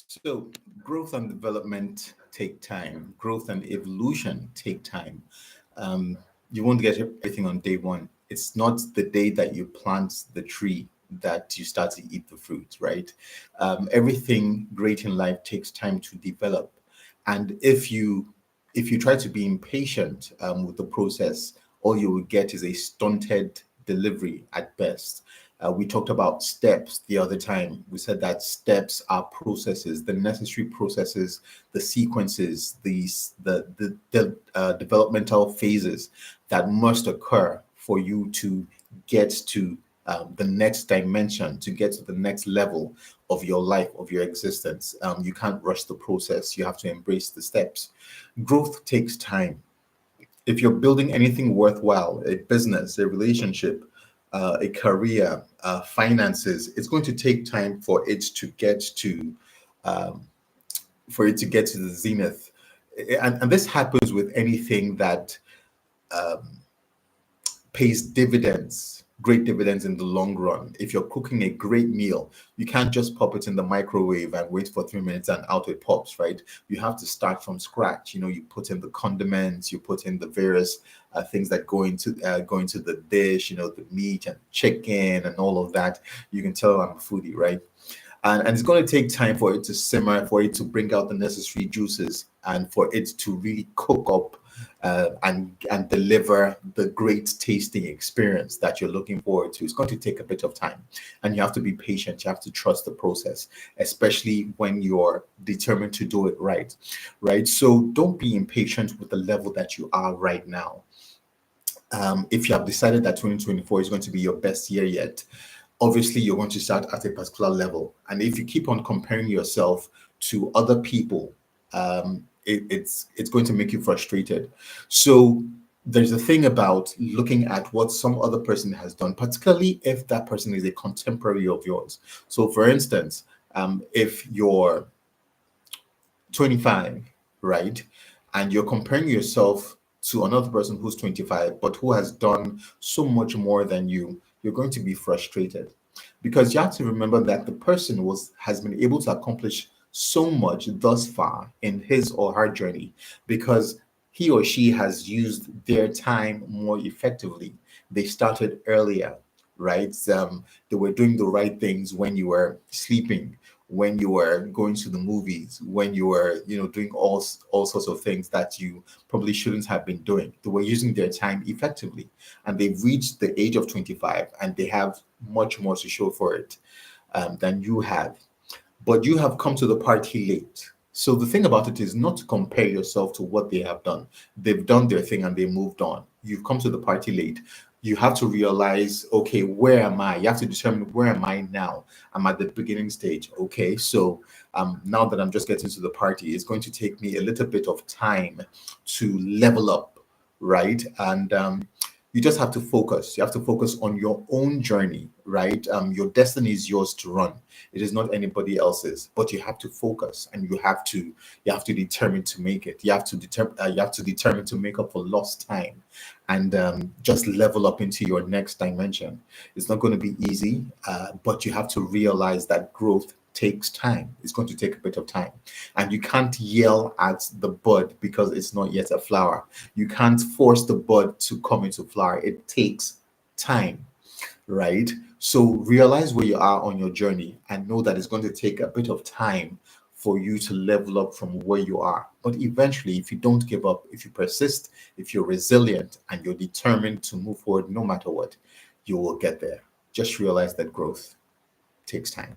So, growth and development take time. Growth and evolution take time. Um, you won't get everything on day one. It's not the day that you plant the tree that you start to eat the fruit, right? Everything great in life takes time to develop, and if you try to be impatient with the process, all you will get is a stunted delivery at best. We talked about steps the other time. We said that steps are processes, the necessary processes, the sequences, the developmental phases that must occur for you to get to the next dimension, to get to the next level of your life, of your existence. You can't rush the process. You have to embrace the steps. Growth takes time. If you're building anything worthwhile, a business, a relationship, a career, finances, it's going to take time um, for it to get to the zenith. And this happens with anything that pays dividends, great dividends in the long run. If you're cooking a great meal, you can't just pop it in the microwave and wait for 3 minutes and out it pops, right? You have to start from scratch. You put in the condiments, you put in the various things that go into the dish. The meat and chicken and all of that. You can tell I'm a foodie, right? And it's going to take time for it to simmer, for it to bring out the necessary juices, and for it to really cook up and deliver the great tasting experience that you're looking forward to. It's going to take a bit of time, and you have to be patient. You have to trust the process, especially when you're determined to do it right. Right. So don't be impatient with the level that you are right now. If you have decided that 2024 is going to be your best year yet, obviously you're going to start at a particular level. And if you keep on comparing yourself to other people, it's going to make you frustrated. So there's a thing about looking at what some other person has done, particularly if that person is a contemporary of yours. So, for instance, if you're 25, right? And you're comparing yourself to another person who's 25, but who has done so much more than you, you're going to be frustrated because you have to remember that the person has been able to accomplish so much thus far in his or her journey because he or she has used their time more effectively. They started earlier, right? They were doing the right things when you were sleeping, when you were going to the movies, when you were, doing all sorts of things that you probably shouldn't have been doing. They were using their time effectively, and they've reached the age of 25, and they have much more to show for it than you have. But you have come to the party late. So the thing about it is not to compare yourself to what they have done. They've done their thing and they moved on. You've come to the party late. You have to realize, okay, where am I? You have to determine, where am I now? I'm at the beginning stage. Okay, so now that I'm just getting to the party, it's going to take me a little bit of time to level up, right? And you just have to focus. You have to focus on your own journey, right? Your destiny is yours to run. It is not anybody else's. But you have to focus, and you have to determine to make it. You have to determine to make up for lost time, and just level up into your next dimension. It's not going to be easy, but you have to realize that growth takes time. It's going to take a bit of time, and you can't yell at the bud because it's not yet a flower. You can't force the bud to come into flower. It takes time, right? So realize where you are on your journey and know that it's going to take a bit of time for you to level up from where you are. But eventually, if you don't give up, if you persist, if you're resilient and you're determined to move forward no matter what, you will get there. Just realize that growth takes time.